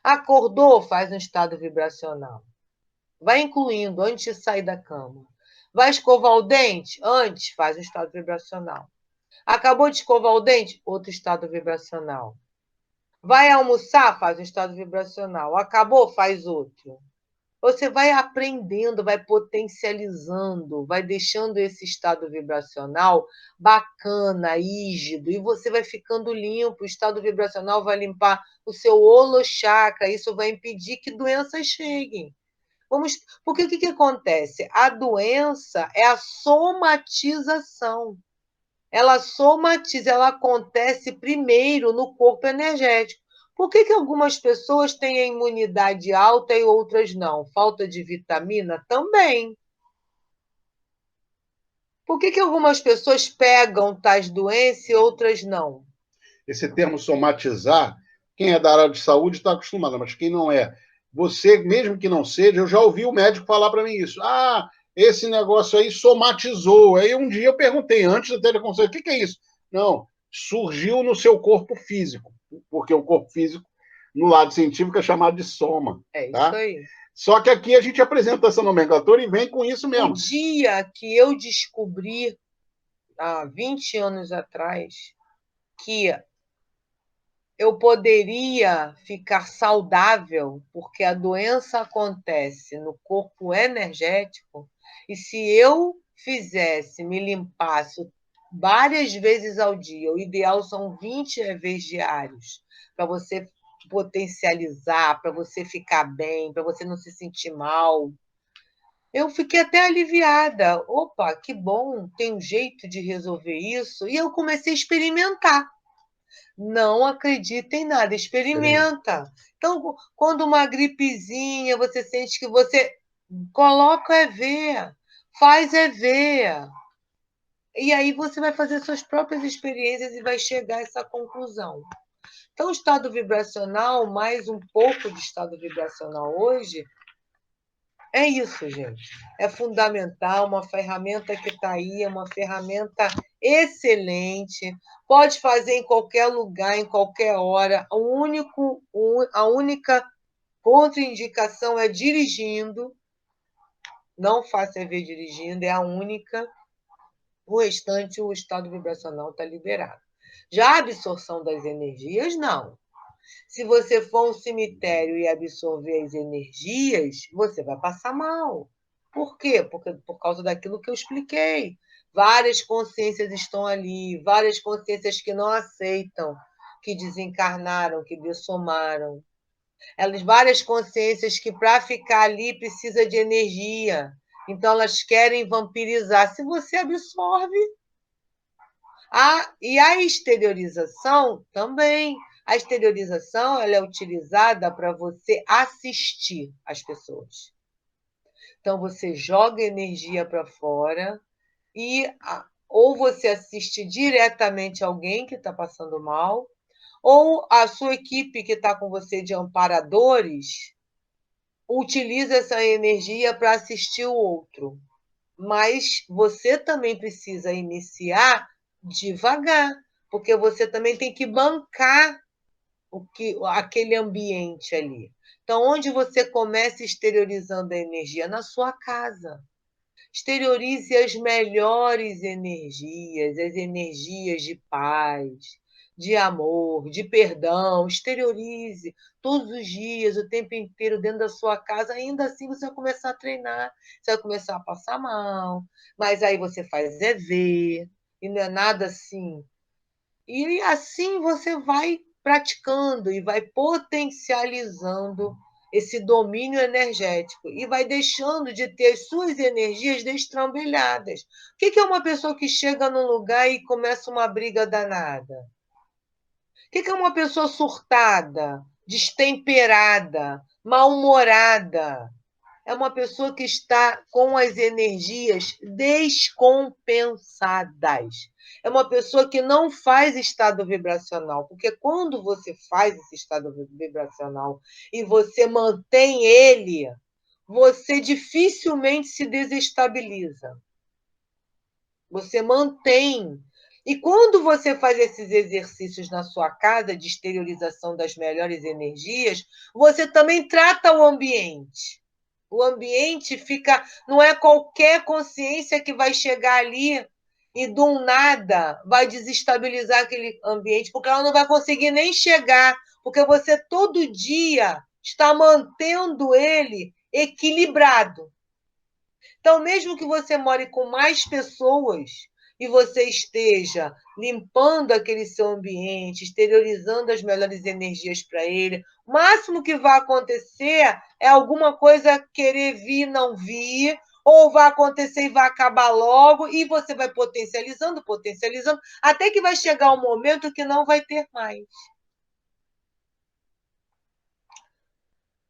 Acordou, faz um estado vibracional. Vai incluindo antes de sair da cama. Vai escovar o dente? Antes, faz um estado vibracional. Acabou de escovar o dente? Outro estado vibracional. Vai almoçar? Faz um estado vibracional. Acabou? Faz outro. Você vai aprendendo, vai potencializando, vai deixando esse estado vibracional bacana, rígido, e você vai ficando limpo. O estado vibracional vai limpar o seu holochakra, isso vai impedir que doenças cheguem. Porque o que acontece? A doença é a somatização. Ela somatiza, ela acontece primeiro no corpo energético. Por que algumas pessoas têm a imunidade alta e outras não? Falta de vitamina? Também. Por que algumas pessoas pegam tais doenças e outras não?
Esse termo somatizar, quem é da área de saúde está acostumado, mas quem não é, você, mesmo que não seja, eu já ouvi o médico falar para mim isso. Ah, esse negócio aí somatizou. Aí um dia eu perguntei, antes da teleconsulta, o que é isso? Não, surgiu no seu corpo físico, porque o corpo físico, no lado científico, é chamado de soma.
É isso
tá?
aí.
Só que aqui a gente apresenta essa nomenclatura e vem com isso mesmo.
O dia que eu descobri, há 20 anos atrás, que eu poderia ficar saudável, porque a doença acontece no corpo energético, e se eu fizesse, me limpasse várias vezes ao dia, o ideal são 20 vezes diários, para você potencializar, para você ficar bem, para você não se sentir mal. Eu fiquei até aliviada. Opa, que bom, tem um jeito de resolver isso. E eu comecei a experimentar. Não acredita em nada, experimenta. Então, quando uma gripezinha, você sente que você coloca é ver, faz é ver. E aí você vai fazer suas próprias experiências e vai chegar a essa conclusão. Então, o estado vibracional, mais um pouco de estado vibracional hoje, é isso, gente. É fundamental, uma ferramenta que está aí, é uma ferramenta excelente. Pode fazer em qualquer lugar, em qualquer hora. A única contraindicação é dirigindo. Não faça EV dirigindo, é a única. O restante, o estado vibracional está liberado. Já a absorção das energias, não. Se você for a um cemitério e absorver as energias, você vai passar mal. Por quê? Porque, por causa daquilo que eu expliquei. Várias consciências estão ali, várias consciências que não aceitam, que desencarnaram, que dessomaram. Várias consciências que, para ficar ali, precisa de energia. Então, elas querem vampirizar. Se você absorve, e a exteriorização também. A exteriorização ela é utilizada para você assistir as pessoas. Então, você joga energia para fora ou você assiste diretamente alguém que está passando mal, ou a sua equipe que está com você de amparadores utiliza essa energia para assistir o outro. Mas você também precisa iniciar devagar, porque você também tem que bancar aquele ambiente ali. Então, onde você começa exteriorizando a energia? Na sua casa. Exteriorize as melhores energias, as energias de paz, de amor, de perdão. Exteriorize todos os dias, o tempo inteiro, dentro da sua casa. Ainda assim, você vai começar a treinar, você vai começar a passar mal, mas aí você faz ver, e não é nada assim. E assim você vai praticando e vai potencializando esse domínio energético e vai deixando de ter as suas energias destrambelhadas. O que é uma pessoa que chega num lugar e começa uma briga danada? O que é uma pessoa surtada, destemperada, mal-humorada? É uma pessoa que está com as energias descompensadas. É uma pessoa que não faz estado vibracional, porque quando você faz esse estado vibracional e você mantém ele, você dificilmente se desestabiliza. Você mantém. E quando você faz esses exercícios na sua casa de exteriorização das melhores energias, você também trata o ambiente. O ambiente fica. Não é qualquer consciência que vai chegar ali e, do nada, vai desestabilizar aquele ambiente, porque ela não vai conseguir nem chegar, porque você todo dia está mantendo ele equilibrado. Então, mesmo que você more com mais pessoas e você esteja limpando aquele seu ambiente, exteriorizando as melhores energias para ele, o máximo que vai acontecer é alguma coisa querer vir, não vir, ou vai acontecer e vai acabar logo, e você vai potencializando, potencializando, até que vai chegar um momento que não vai ter mais.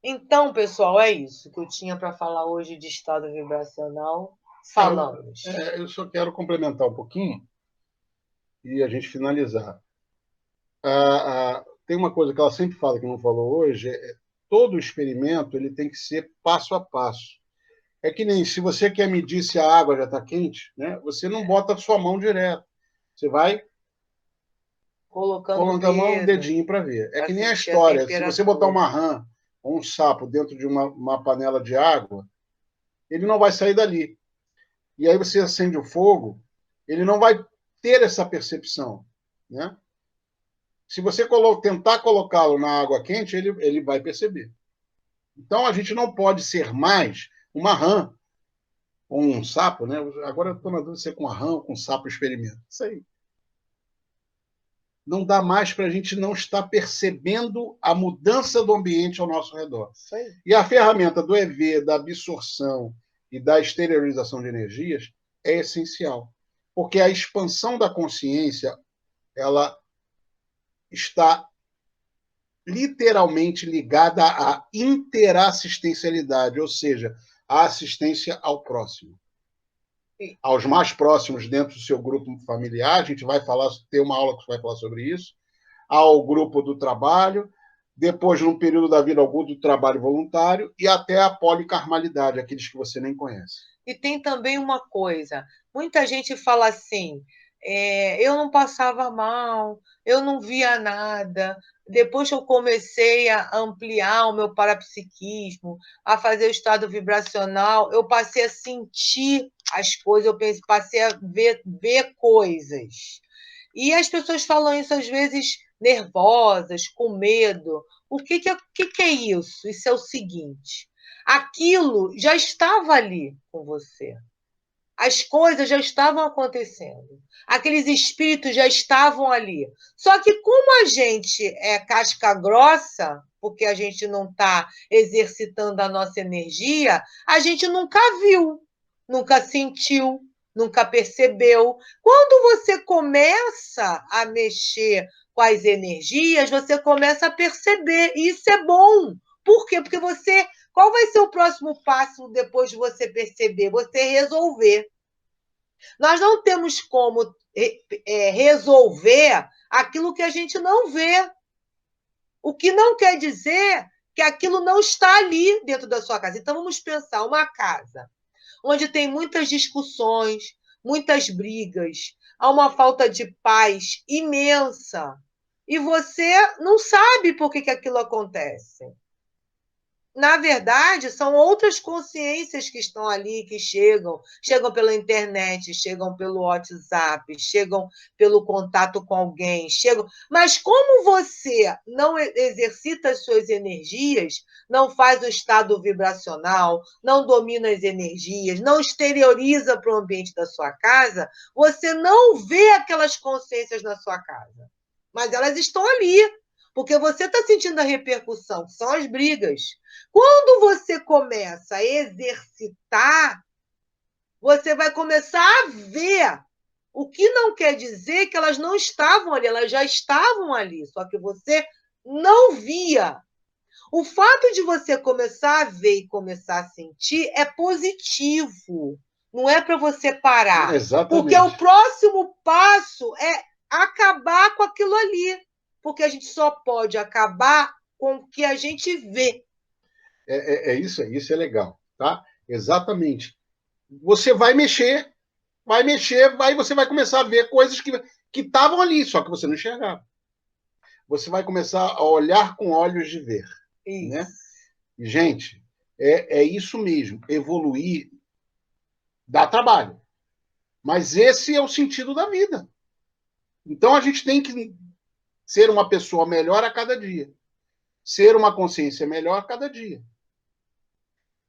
Então, pessoal, é isso que eu tinha para falar hoje de estado vibracional. Falamos.
Eu só quero complementar um pouquinho e a gente finalizar. Tem uma coisa que ela sempre fala, que não falou hoje, todo experimento ele tem que ser passo a passo. É que nem se você quer medir se a água já está quente, né? Você não bota a sua mão direto. Você vai colocando a mão, o dedinho para ver. É que nem a história. Se você botar uma rã ou um sapo dentro de uma panela de água, ele não vai sair dali. E aí você acende o fogo, ele não vai ter essa percepção, né? Se você tentar colocá-lo na água quente, ele vai perceber. Então a gente não pode ser mais uma rã ou um sapo, né? Agora eu estou na dúvida se é com a rã ou com sapo experimento. Isso aí. Não dá mais para a gente não estar percebendo a mudança do ambiente ao nosso redor. E a ferramenta do EV, da absorção e da exteriorização de energias é essencial, porque a expansão da consciência ela está literalmente ligada à interassistencialidade, ou seja, a assistência ao próximo. Aos mais próximos dentro do seu grupo familiar, a gente vai ter uma aula que vai falar sobre isso, ao grupo do trabalho, depois, num período da vida, ao grupo do trabalho voluntário e até a policarmalidade, aqueles que você nem conhece.
E tem também uma coisa, muita gente fala assim, eu não passava mal, eu não via nada. Depois que eu comecei a ampliar o meu parapsiquismo, a fazer o estado vibracional, eu passei a sentir as coisas, eu passei a ver coisas. E as pessoas falam isso às vezes nervosas, com medo. O que é isso? Isso é o seguinte: aquilo já estava ali com você. As coisas já estavam acontecendo. Aqueles espíritos já estavam ali. Só que como a gente é casca grossa, porque a gente não está exercitando a nossa energia, a gente nunca viu, nunca sentiu, nunca percebeu. Quando você começa a mexer com as energias, você começa a perceber. E isso é bom. Por quê? Porque você... Qual vai ser o próximo passo depois de você perceber? Você resolver. Nós não temos como resolver aquilo que a gente não vê. O que não quer dizer que aquilo não está ali dentro da sua casa. Então, vamos pensar uma casa onde tem muitas discussões, muitas brigas, há uma falta de paz imensa. E você não sabe por que aquilo acontece. Na verdade, são outras consciências que estão ali, que chegam pela internet, chegam pelo WhatsApp, chegam pelo contato com alguém, chegam. Mas como você não exercita as suas energias, não faz o estado vibracional, não domina as energias, não exterioriza para o ambiente da sua casa, você não vê aquelas consciências na sua casa. Mas elas estão ali, porque você está sentindo a repercussão, que são as brigas. Quando você começa a exercitar, você vai começar a ver. O que não quer dizer que elas não estavam ali, elas já estavam ali, só que você não via. O fato de você começar a ver e começar a sentir é positivo. Não é para você parar.
Exatamente.
Porque o próximo passo é acabar com aquilo ali. Porque a gente só pode acabar com o que a gente vê.
Isso é legal, tá? Exatamente. Você vai mexer, aí você vai começar a ver coisas que estavam ali, só que você não enxergava. Você vai começar a olhar com olhos de ver.
Isso.
Né? E, gente, é isso mesmo. Evoluir dá trabalho. Mas esse é o sentido da vida. Então a gente tem que ser uma pessoa melhor a cada dia. Ser uma consciência melhor a cada dia.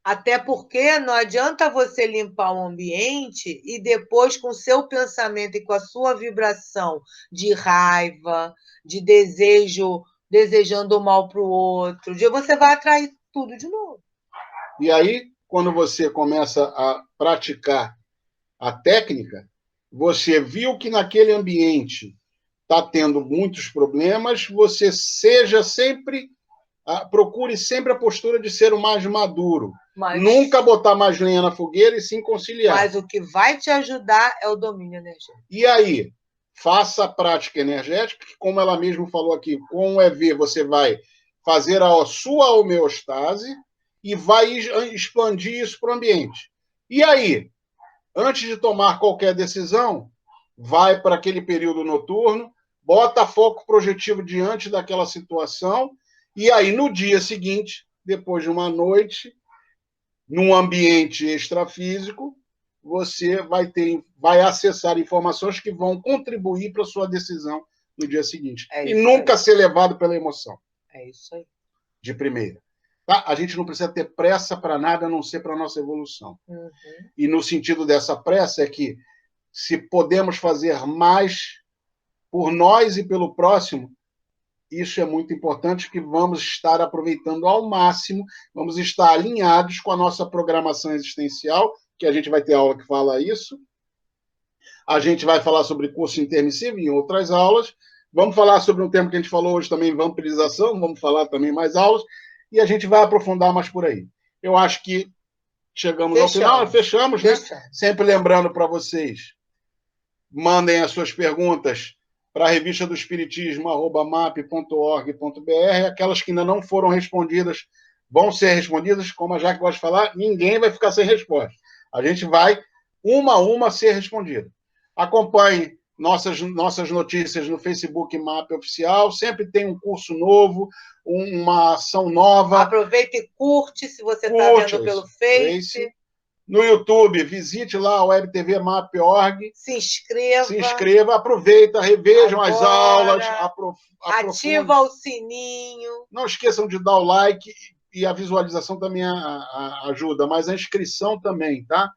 Até porque não adianta você limpar o ambiente e depois, com o seu pensamento e com a sua vibração de raiva, de desejo, desejando o mal para o outro, você vai atrair tudo de novo.
E aí, quando você começa a praticar a técnica, você viu que naquele ambiente está tendo muitos problemas, você seja sempre, procure sempre a postura de ser o mais maduro. Nunca botar mais lenha na fogueira e sim conciliar.
Mas o que vai te ajudar é o domínio energético.
E aí, faça a prática energética, que, como ela mesma falou aqui, com o EV você vai fazer a sua homeostase e vai expandir isso para o ambiente. E aí, antes de tomar qualquer decisão, vai para aquele período noturno, bota foco projetivo diante daquela situação, e aí, no dia seguinte, depois de uma noite, num ambiente extrafísico, você vai acessar informações que vão contribuir para a sua decisão no dia seguinte. E nunca ser levado pela emoção.
É isso aí.
De primeira. Tá? A gente não precisa ter pressa para nada, a não ser para a nossa evolução.
Uhum.
E no sentido dessa pressa é que, se podemos fazer mais por nós e pelo próximo, isso é muito importante, que vamos estar aproveitando ao máximo, vamos estar alinhados com a nossa programação existencial, que a gente vai ter aula que fala isso. A gente vai falar sobre curso intermissivo em outras aulas. Vamos falar sobre um tema que a gente falou hoje também, vampirização, vamos falar também mais aulas, e a gente vai aprofundar mais por aí. Eu acho que chegamos ao final, fechamos, né? Sempre lembrando para vocês, mandem as suas perguntas para a revista do Espiritismo, @map.org.br. Aquelas que ainda não foram respondidas vão ser respondidas. Como a Jaque gosta de falar, ninguém vai ficar sem resposta. A gente vai, uma a uma, ser respondida. Acompanhe nossas notícias no Facebook MAP Oficial. Sempre tem um curso novo, uma ação nova.
Aproveita e curte, se você está vendo pelo Face.
No YouTube, visite lá a Web TV MAP.org.
Se inscreva.
Aproveita, revejam as aulas.
Ativa o sininho.
Não esqueçam de dar o like, e a visualização também ajuda, mas a inscrição também, tá?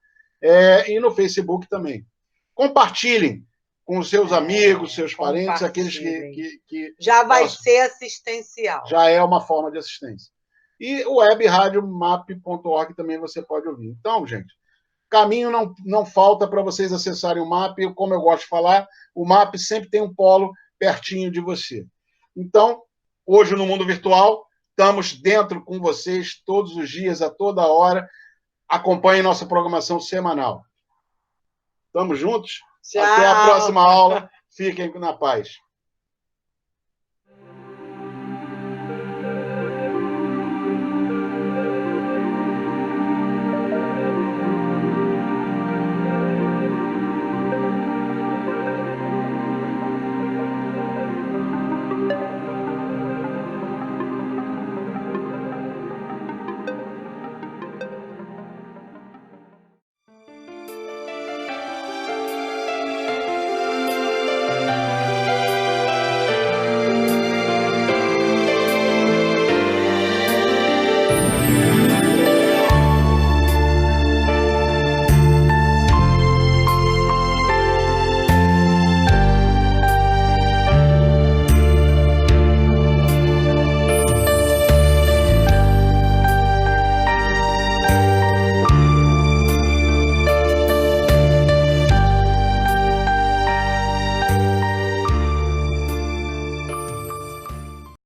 E no Facebook também. Compartilhem com os seus amigos, seus parentes, aqueles que
já vai ser assistencial.
Já é uma forma de assistência. E o web rádio map.org também você pode ouvir. Então, gente, caminho não falta para vocês acessarem o MAP. Como eu gosto de falar, o MAP sempre tem um polo pertinho de você. Então, hoje no mundo virtual, estamos dentro com vocês todos os dias, a toda hora. Acompanhem nossa programação semanal. Estamos juntos?
Tchau.
Até a próxima aula. Fiquem na paz.